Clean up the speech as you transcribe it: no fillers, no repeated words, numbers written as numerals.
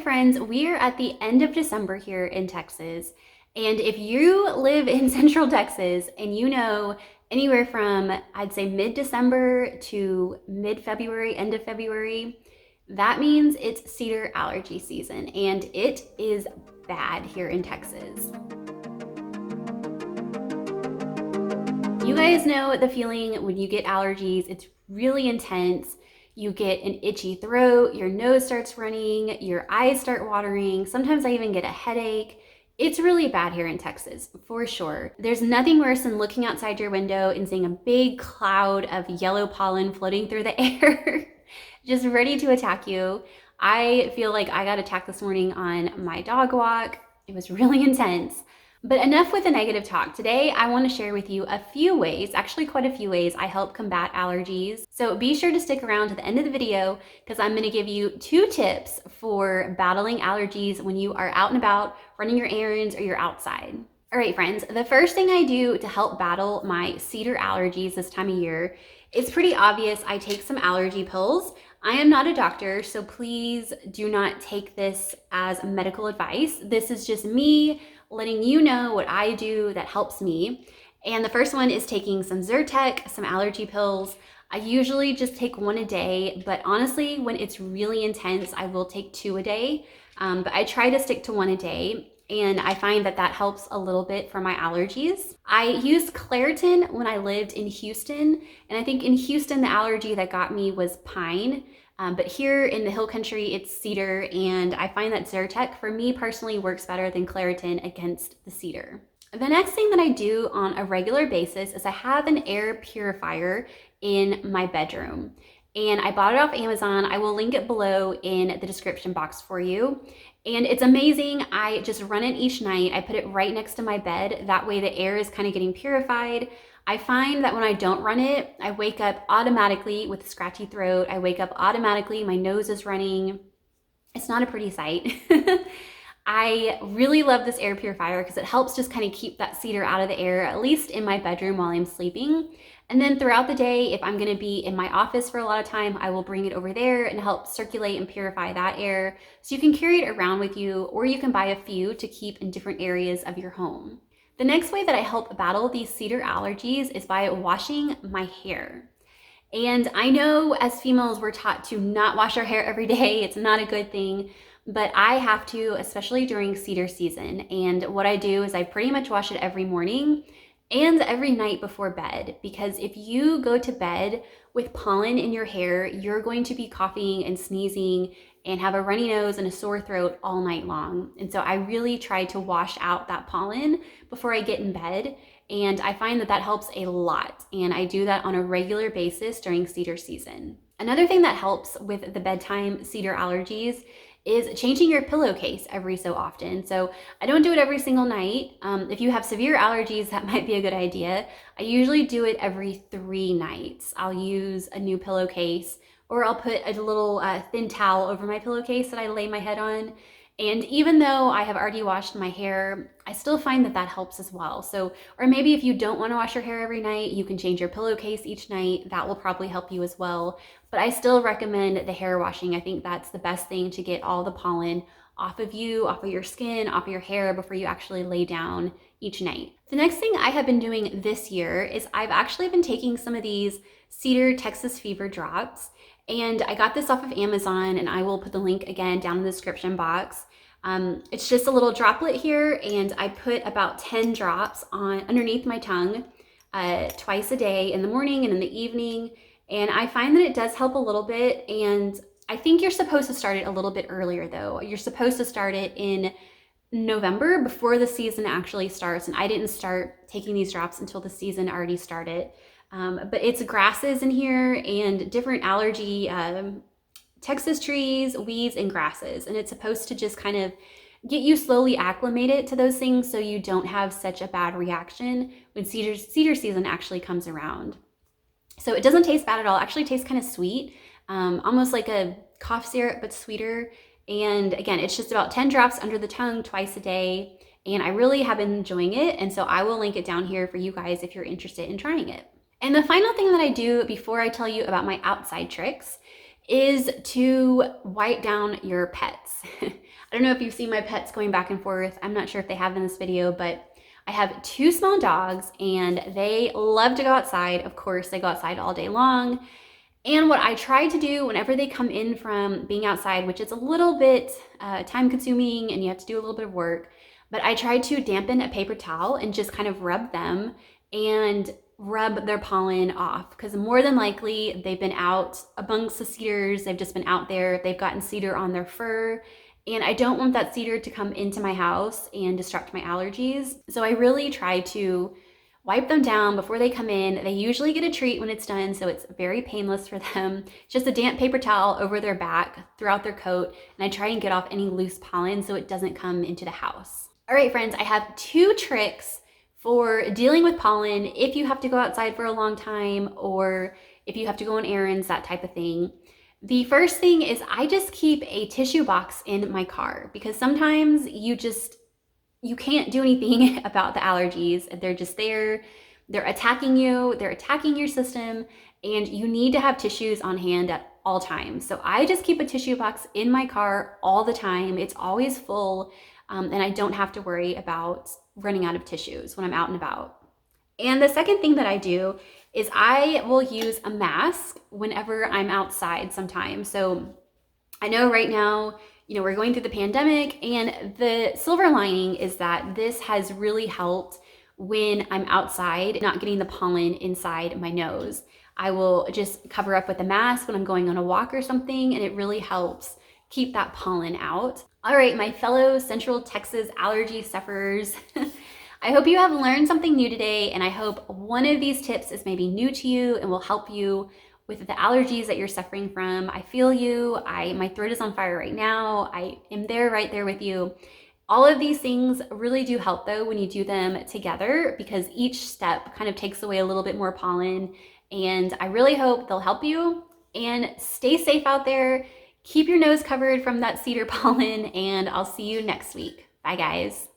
friends, we are at the end of December here in Texas. And if you live in Central Texas and you know anywhere from, I'd say mid-December to mid-February, end of February, that means it's cedar allergy season, and it is bad here in Texas. You guys know the feeling when you get allergies. It's really intense. You get an itchy throat, your nose starts running, your eyes start watering. Sometimes I even get a headache. It's really bad here in Texas, for sure. There's nothing worse than looking outside your window and seeing a big cloud of yellow pollen floating through the air, just ready to attack you. I feel like I got attacked this morning on my dog walk. It was really intense. But enough with the negative talk. Today, I want to share with you a few ways, actually quite a few ways, I help combat allergies. So be sure to stick around to the end of the video because I'm going to give you 2 tips for battling allergies when you are out and about, running your errands, or you're outside. All right, friends, the first thing I do to help battle my cedar allergies this time of year is pretty obvious. I take some allergy pills. I am not a doctor, so please do not take this as medical advice. This is just me letting you know what I do that helps me. And the first one is taking some Zyrtec, some allergy pills. I usually just take 1 a day, but honestly, when it's really intense, I will take 2 a day. But I try to stick to 1 a day. And I find that that helps a little bit for my allergies. I used Claritin when I lived in Houston. And I think in Houston, the allergy that got me was pine. But here in the hill country, it's cedar. And I find that Zyrtec, for me personally, works better than Claritin against the cedar. The next thing that I do on a regular basis is I have an air purifier in my bedroom. And I bought it off Amazon. I will link it below in the description box for you. And it's amazing. I just run it each night. I put it right next to my bed. That way the air is kind of getting purified. I find that when I don't run it, I wake up automatically with a scratchy throat. I wake up automatically, my nose is running. It's not a pretty sight. I really love this air purifier because it helps just kind of keep that cedar out of the air, at least in my bedroom while I'm sleeping. And then throughout the day, if I'm going to be in my office for a lot of time, I will bring it over there and help circulate and purify that air. So you can carry it around with you, or you can buy a few to keep in different areas of your home. The next way that I help battle these cedar allergies is by washing my hair. And I know as females, we're taught to not wash our hair every day. It's not a good thing, but I have to, especially during cedar season. And what I do is I pretty much wash it every morning and every night before bed, because if you go to bed with pollen in your hair, you're going to be coughing and sneezing and have a runny nose and a sore throat all night long. And so I really try to wash out that pollen before I get in bed. And I find that that helps a lot. And I do that on a regular basis during cedar season. Another thing that helps with the bedtime cedar allergies is changing your pillowcase every so often. So I don't do it every single night. If you have severe allergies, that might be a good idea. I usually do it every 3 nights. I'll use a new pillowcase, or I'll put a little thin towel over my pillowcase that I lay my head on. And even though I have already washed my hair, I still find that that helps as well. So, or maybe if you don't want to wash your hair every night, you can change your pillowcase each night. That will probably help you as well. But I still recommend the hair washing. I think that's the best thing to get all the pollen off of you, off of your skin, off of your hair before you actually lay down each night. The next thing I have been doing this year is I've actually been taking some of these Cedar Texas Fever drops. And I got this off of Amazon, and I will put the link again down in the description box. It's just a little droplet here, and I put about 10 drops on underneath my tongue twice a day, in the morning and in the evening. And I find that it does help a little bit. And I think you're supposed to start it a little bit earlier though. You're supposed to start it in November before the season actually starts. And I didn't start taking these drops until the season already started. But it's grasses in here and different allergy, Texas trees, weeds, and grasses. And it's supposed to just kind of get you slowly acclimated to those things so you don't have such a bad reaction when cedar season actually comes around. So it doesn't taste bad at all. It actually tastes kind of sweet, almost like a cough syrup, but sweeter. And again, it's just about 10 drops under the tongue twice a day. And I really have been enjoying it. And so I will link it down here for you guys if you're interested in trying it. And the final thing that I do before I tell you about my outside tricks is to wipe down your pets. I don't know if you've seen my pets going back and forth. I'm not sure if they have in this video, but I have two small dogs and they love to go outside. Of course, they go outside all day long. And what I try to do whenever they come in from being outside, which is a little bit time consuming and you have to do a little bit of work, but I try to dampen a paper towel and just kind of rub them and rub their pollen off, because more than likely they've been out amongst the cedars, they've just been out there, they've gotten cedar on their fur, and I don't want that cedar to come into my house and disrupt my allergies. So I really try to wipe them down before they come in. They usually get a treat when it's done, so it's very painless for them. Just a damp paper towel over their back, throughout their coat, and I try and get off any loose pollen so it doesn't come into the house. All right, friends, I have 2 tricks for dealing with pollen if you have to go outside for a long time or if you have to go on errands, that type of thing. The first thing is I just keep a tissue box in my car, because sometimes you can't do anything about the allergies. They're just there. They're attacking you. They're attacking your system, and you need to have tissues on hand at all times. So I just keep a tissue box in my car all the time. It's always full, and I don't have to worry about running out of tissues when I'm out and about. And the second thing that I do is I will use a mask whenever I'm outside sometimes. So I know right now, we're going through the pandemic, and the silver lining is that this has really helped when I'm outside, not getting the pollen inside my nose. I will just cover up with a mask when I'm going on a walk or something, and it really helps keep that pollen out. All right, my fellow Central Texas allergy sufferers, I hope you have learned something new today, and I hope one of these tips is maybe new to you and will help you with the allergies that you're suffering from. I feel you. My throat is on fire right now. I am right there with you. All of these things really do help though when you do them together, because each step kind of takes away a little bit more pollen, and I really hope they'll help you. And stay safe out there. Keep your nose covered from that cedar pollen, and I'll see you next week. Bye guys.